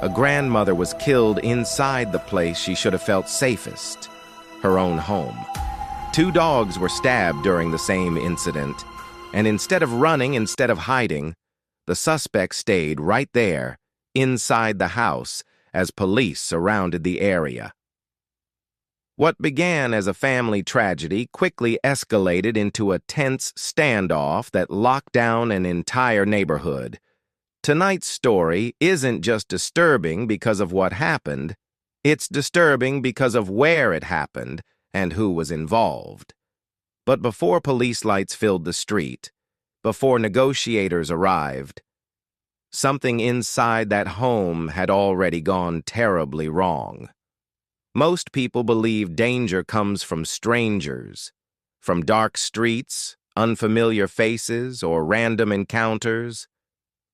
A grandmother was killed inside the place she should have felt safest, her own home. 2 dogs were stabbed during the same incident, and instead of hiding, the suspect stayed right there, inside the house, as police surrounded the area. What began as a family tragedy quickly escalated into a tense standoff that locked down an entire neighborhood. Tonight's story isn't just disturbing because of what happened, it's disturbing because of where it happened and who was involved. But before police lights filled the street, before negotiators arrived, something inside that home had already gone terribly wrong. Most people believe danger comes from strangers, from dark streets, unfamiliar faces, or random encounters.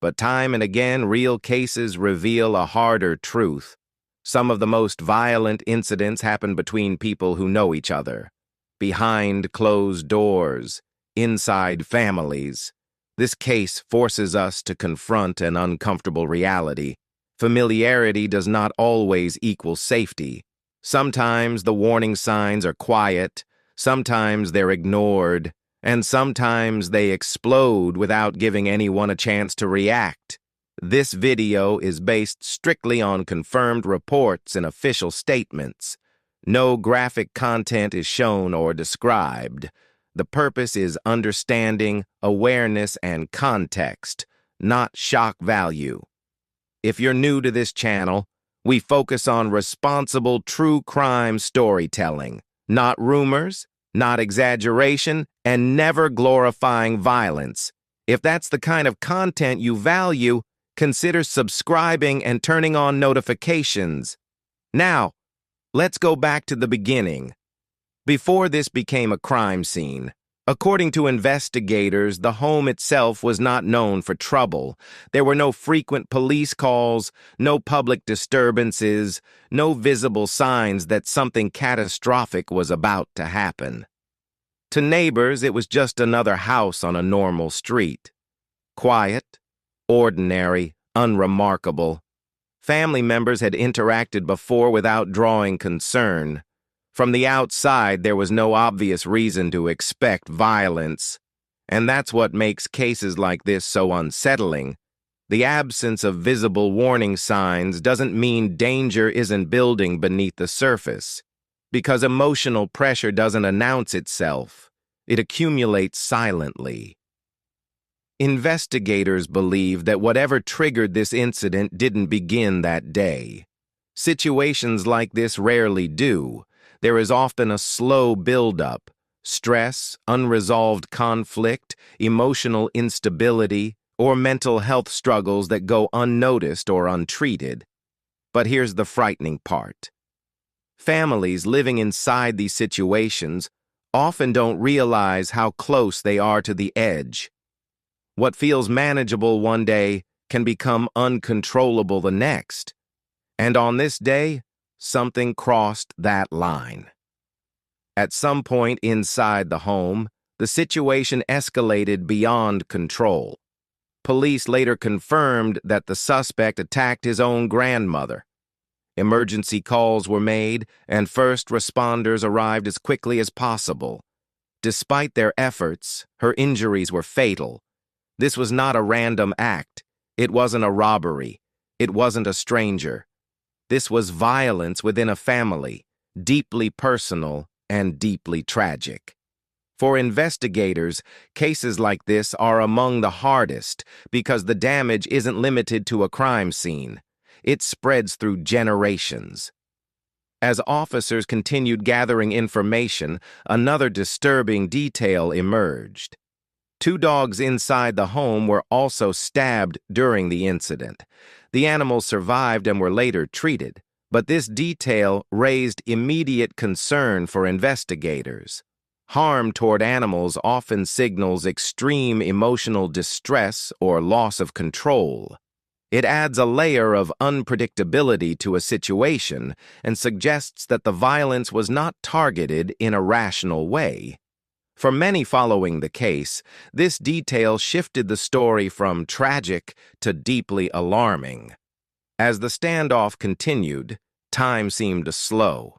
But time and again, real cases reveal a harder truth. Some of the most violent incidents happen between people who know each other, behind closed doors, inside families. This case forces us to confront an uncomfortable reality. Familiarity does not always equal safety. Sometimes the warning signs are quiet, sometimes they're ignored, and sometimes they explode without giving anyone a chance to react. This video is based strictly on confirmed reports and official statements. No graphic content is shown or described. The purpose is understanding, awareness, and context, not shock value. If you're new to this channel, we focus on responsible true crime storytelling, not rumors, not exaggeration, and never glorifying violence. If that's the kind of content you value, consider subscribing and turning on notifications. Now, let's go back to the beginning. Before this became a crime scene, according to investigators, the home itself was not known for trouble. There were no frequent police calls, no public disturbances, no visible signs that something catastrophic was about to happen. To neighbors, it was just another house on a normal street. Quiet, ordinary, unremarkable. Family members had interacted before without drawing concern. From the outside, there was no obvious reason to expect violence. And that's what makes cases like this so unsettling. The absence of visible warning signs doesn't mean danger isn't building beneath the surface. Because emotional pressure doesn't announce itself, it accumulates silently. Investigators believe that whatever triggered this incident didn't begin that day. Situations like this rarely do. There is often a slow buildup, stress, unresolved conflict, emotional instability, or mental health struggles that go unnoticed or untreated. But here's the frightening part. Families living inside these situations often don't realize how close they are to the edge. What feels manageable one day can become uncontrollable the next. And on this day, something crossed that line. At some point inside the home, the situation escalated beyond control. Police later confirmed that the suspect attacked his own grandmother. Emergency calls were made, and first responders arrived as quickly as possible. Despite their efforts, her injuries were fatal. This was not a random act. It wasn't a robbery. It wasn't a stranger. This was violence within a family, deeply personal and deeply tragic. For investigators, cases like this are among the hardest because the damage isn't limited to a crime scene. It spreads through generations. As officers continued gathering information, another disturbing detail emerged. 2 dogs inside the home were also stabbed during the incident. The animals survived and were later treated, but this detail raised immediate concern for investigators. Harm toward animals often signals extreme emotional distress or loss of control. It adds a layer of unpredictability to a situation and suggests that the violence was not targeted in a rational way. For many following the case, this detail shifted the story from tragic to deeply alarming. As the standoff continued, time seemed to slow.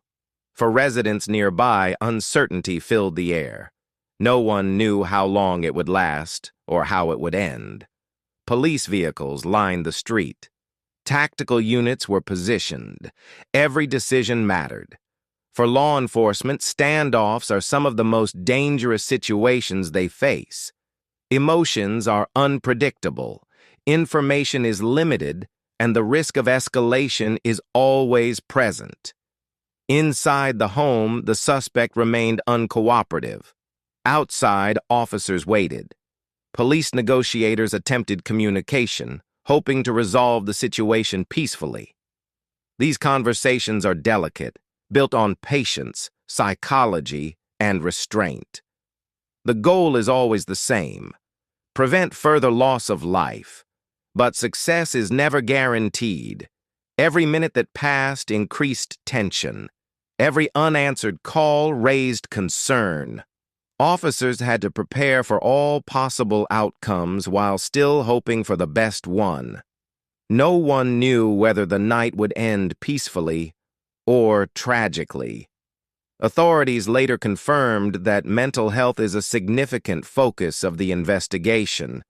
For residents nearby, uncertainty filled the air. No one knew how long it would last or how it would end. Police vehicles lined the street. Tactical units were positioned. Every decision mattered. For law enforcement, standoffs are some of the most dangerous situations they face. Emotions are unpredictable. Information is limited, and the risk of escalation is always present. Inside the home, the suspect remained uncooperative. Outside, officers waited. Police negotiators attempted communication, hoping to resolve the situation peacefully. These conversations are delicate, built on patience, psychology, and restraint. The goal is always the same: prevent further loss of life. But success is never guaranteed. Every minute that passed increased tension. Every unanswered call raised concern. Officers had to prepare for all possible outcomes while still hoping for the best one. No one knew whether the night would end peacefully or tragically. Authorities later confirmed that mental health is a significant focus of the investigation,